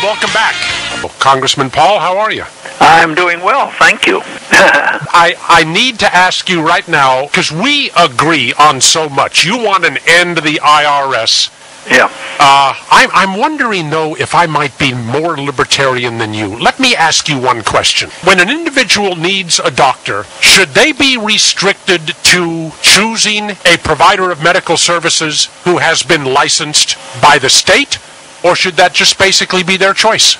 welcome back. Congressman Paul, how are you? I'm doing well, thank you. I need to ask you right now, because we agree on so much. You want an end to the IRS. Yeah. I'm wondering, though, if I might be more libertarian than you. Let me ask you one question. When an individual needs a doctor, should they be restricted to choosing a provider of medical services who has been licensed by the state? Or should that just basically be their choice?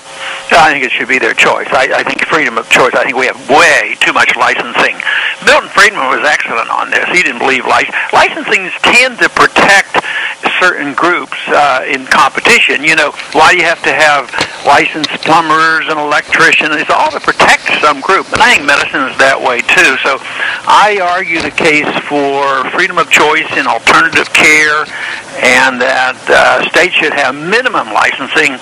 I think it should be their choice. I think freedom of choice. I think we have way too much licensing. Milton Friedman was excellent on this. He didn't believe licensing tend to protect certain groups in competition. You know, why do you have to have licensed plumbers and electricians? It's all to protect some group. And I think medicine is that way too. So I argue the case for freedom of choice in alternative care, and that states should have minimum licensing,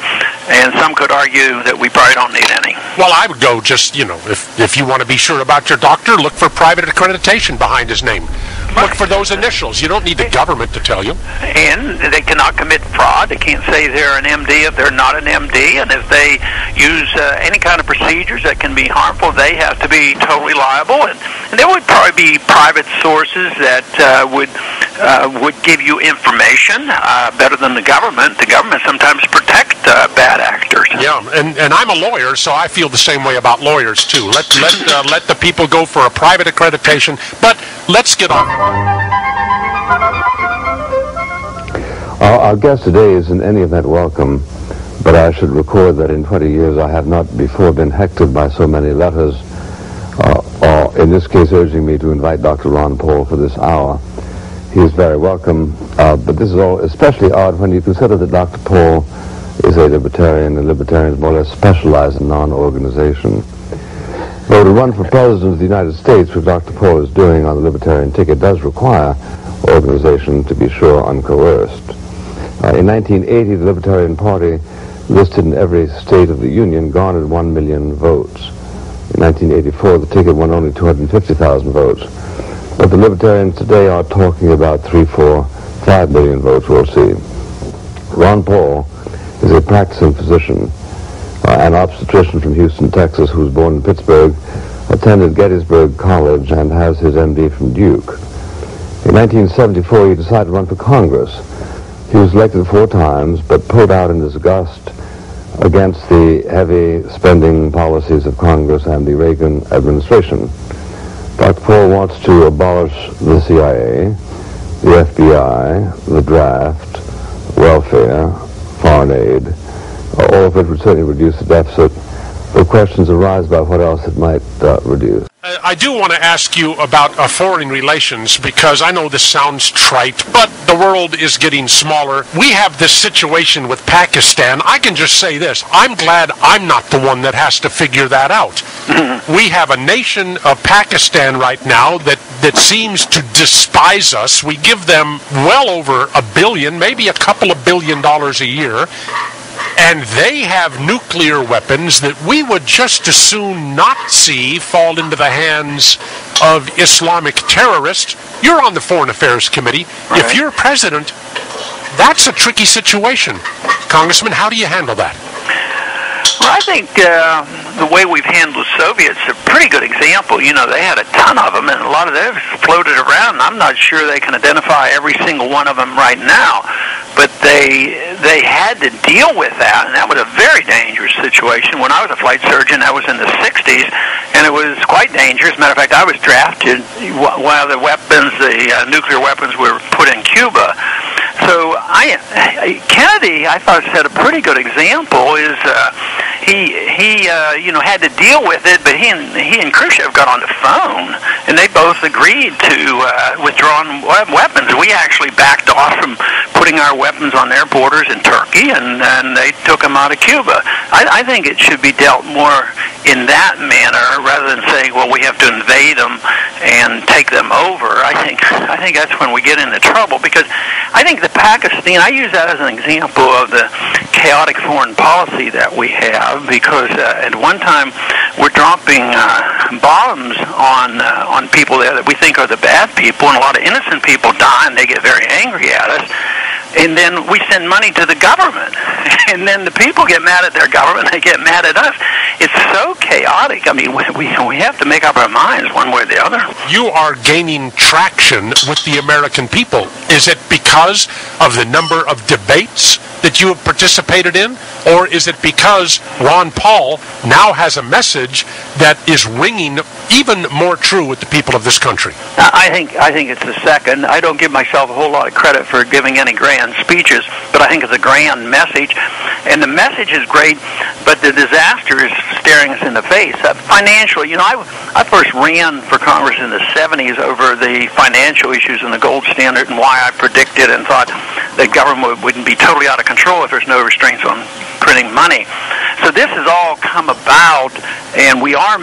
and some could argue that we probably don't need any. Well, I would go just, if you want to be sure about your doctor, look for private accreditation behind his name. Look for those initials. You don't need the government to tell you. And they cannot commit fraud. They can't say they're an MD if they're not an MD. And if they use any kind of procedures that can be harmful, they have to be totally liable. And there would probably be private sources that would give you information better than the government. The government sometimes protects bad actors. Yeah, and I'm a lawyer, so I feel the same way about lawyers too. Let the people go for a private accreditation. But let's get on. Our guest today is in any event welcome, but I should record that in 20 years I have not before been hectored by so many letters, or in this case urging me to invite Dr. Ron Paul for this hour. He is very welcome, but this is all especially odd when you consider that Dr. Paul is a libertarian, and libertarians more or less specialize in non-organization. Though to run for president of the United States, which Dr. Paul is doing on the libertarian ticket, does require organization, to be sure, uncoerced. In 1980, the Libertarian Party, listed in every state of the Union, garnered 1 million votes. In 1984, the ticket won only 250,000 votes. But the Libertarians today are talking about 3, 4, 5 million votes, we'll see. Ron Paul is a practicing physician, an obstetrician from Houston, Texas, who was born in Pittsburgh, attended Gettysburg College, and has his MD from Duke. In 1974, he decided to run for Congress. He was elected 4 times, but pulled out in disgust against the heavy spending policies of Congress and the Reagan administration. Dr. Paul wants to abolish the CIA, the FBI, the draft, welfare, foreign aid, all of which would certainly reduce the deficit. The questions arise about what else it might reduce. I do want to ask you about foreign relations, because I know this sounds trite, but the world is getting smaller. We have this situation with Pakistan. I can just say this. I'm glad I'm not the one that has to figure that out. We have a nation of Pakistan right now that seems to despise us. We give them well over $1 billion, maybe a couple of $1 billion a year. And they have nuclear weapons that we would just as soon not see fall into the hands of Islamic terrorists. You're on the Foreign Affairs Committee. Right. If you're president, that's a tricky situation. Congressman, how do you handle that? Well, I think the way we've handled the Soviets is a pretty good example. You know, they had a ton of them, and a lot of those floated around. I'm not sure they can identify every single one of them right now, but they had to deal with that, and that was a very dangerous situation. When I was a flight surgeon, that was in the 60s, and it was quite dangerous. Matter of fact, I was drafted while the nuclear weapons were put in Cuba. So Kennedy, I thought, set a pretty good example. He had to deal with it, but he and Khrushchev got on the phone, and they both agreed to withdraw weapons. We actually backed off from putting our weapons on their borders in Turkey, and they took them out of Cuba. I think it should be dealt more in that manner rather than saying, well, we have to invade them and take them over. I think that's when we get into trouble, because I think the Pakistan, I use that as an example of the chaotic foreign policy that we have, because at one time we're dropping bombs on people there that we think are the bad people, and a lot of innocent people die, and they get very angry at us. and then we send money to the government, and then the people get mad at their government, they get mad at us. It's so chaotic. I mean, we have to make up our minds one way or the other. You are gaining traction with the American people. Is it because of the number of debates that you have participated in, or is it because Ron Paul now has a message that is ringing even more true with the people of this country? I think it's the second. I don't give myself a whole lot of credit for giving any grand speeches, but I think it's a grand message, and the message is great, but the disaster is staring us in the face. Financially, I first ran for Congress in the 70s over the financial issues and the gold standard, and why I predicted and thought that government wouldn't be totally out of control if there's no restraints on printing money. So this has all come about, and we are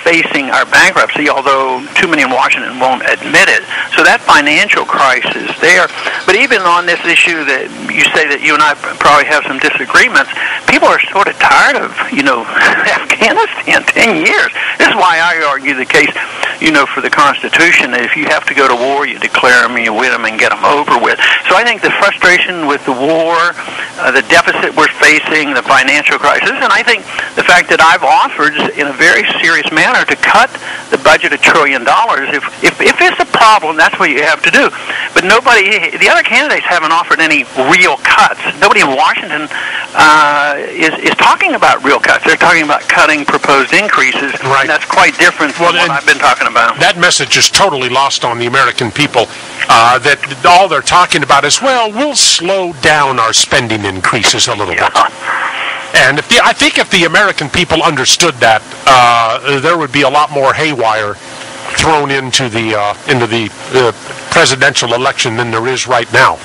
facing our bankruptcy, although too many in Washington won't admit it. So that financial crisis there. But even on this issue that you say that you and I probably have some disagreements, people are sort of tired of, Afghanistan 10 years. This is why I argue the case, for the Constitution, that if you have to go to war, you declare them, you win them, and get them over with. So I think the frustration with the war, the deficit we're facing, the financial crisis, and I think the fact that I've offered in a very serious manner to cut the budget $1 trillion. If it's a problem, that's what you have to do. But the other candidates haven't offered any real cuts. Nobody in Washington is talking about real cuts. They're talking about cutting proposed increases. Right. And that's quite different from what I've been talking about. That message is totally lost on the American people. That all they're talking about is, we'll slow down our spending increases a little bit. And I think if the American people understood that, there would be a lot more haywire thrown into the presidential election than there is right now.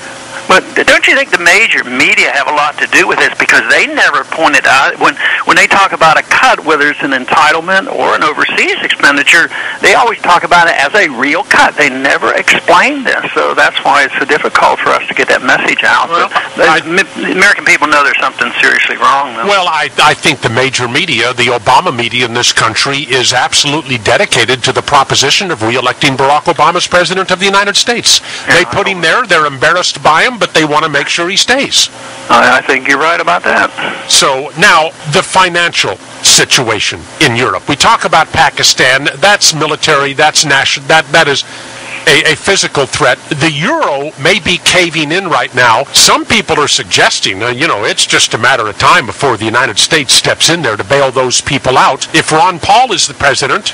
But don't you think the major media have a lot to do with this? Because they never pointed out, when they talk about a cut, whether it's an entitlement or an overseas expenditure, they always talk about it as a real cut. They never explain this. So that's why it's so difficult for us to get that message out. Well, the American people know there's something seriously wrong, though. Well, I think the major media, the Obama media in this country, is absolutely dedicated to the proposition of re-electing Barack Obama as President of the United States. They put him there. They're embarrassed by him, but they want to make sure he stays. I think you're right about that. So now, the financial situation in Europe. We talk about Pakistan. That's military. That's national. That is a physical threat. The euro may be caving in right now. Some people are suggesting, it's just a matter of time before the United States steps in there to bail those people out. If Ron Paul is the president,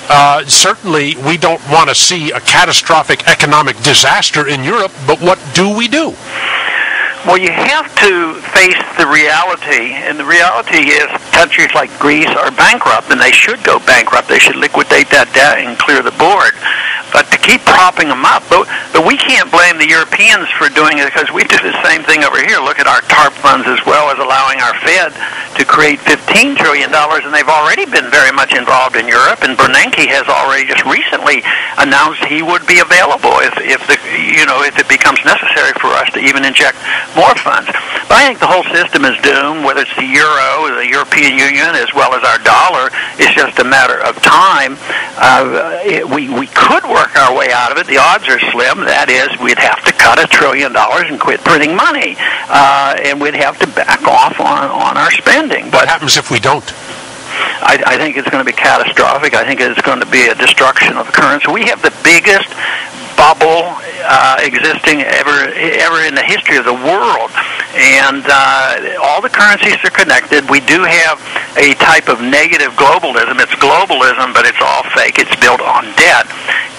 certainly we don't want to see a catastrophic economic disaster in Europe, but what do we do? Well, you have to face the reality, and the reality is countries like Greece are bankrupt, and they should go bankrupt. They should liquidate that debt and clear the board. But to keep propping them up, but we can't blame the Europeans for doing it, because we do the same thing over here. Look at our TARP funds, as well as allowing our Fed to create $15 trillion, and they've already been very much involved in Europe, and Bernanke has already just recently announced he would be available if it becomes necessary for us to even inject more funds. But I think the whole system is doomed, whether it's the euro, the European Union, as well as our dollar. It's just a matter of time. We could work our way out of it. The odds are slim. That is, we'd have to cut $1 trillion and quit printing money, and we'd have to back off on our spending. What happens if we don't? I think it's going to be catastrophic. I think it's going to be a destruction of the currency. We have the biggest bubble existing ever in the history of the world, and all the currencies are connected. We do have a type of negative globalism. It's globalism, but it's all fake. It's built on debt,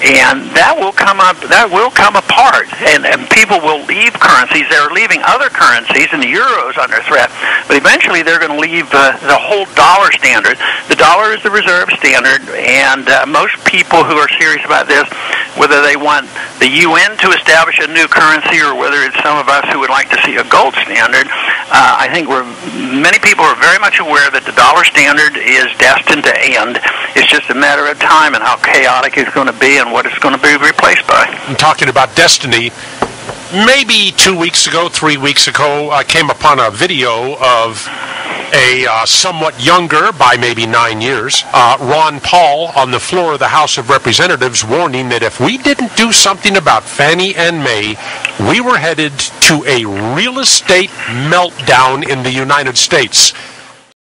and that will come apart, and people will leave currencies. They're leaving other currencies, and the euro's under threat, but eventually they're going to leave the whole dollar standard. The dollar is the reserve standard, and most people who are serious about this, whether they want the UN to establish a new currency or whether it's some of us who would like to see a gold standard, I think many people are very much aware that the dollar standard is destined to end. It's just a matter of time and how chaotic it's going to be and what it's going to be replaced by. I'm talking about destiny. Maybe 2 weeks ago, 3 weeks ago, I came upon a video of a somewhat younger, by maybe 9 years, Ron Paul on the floor of the House of Representatives warning that if we didn't do something about Fannie and Mae, we were headed to a real estate meltdown in the United States.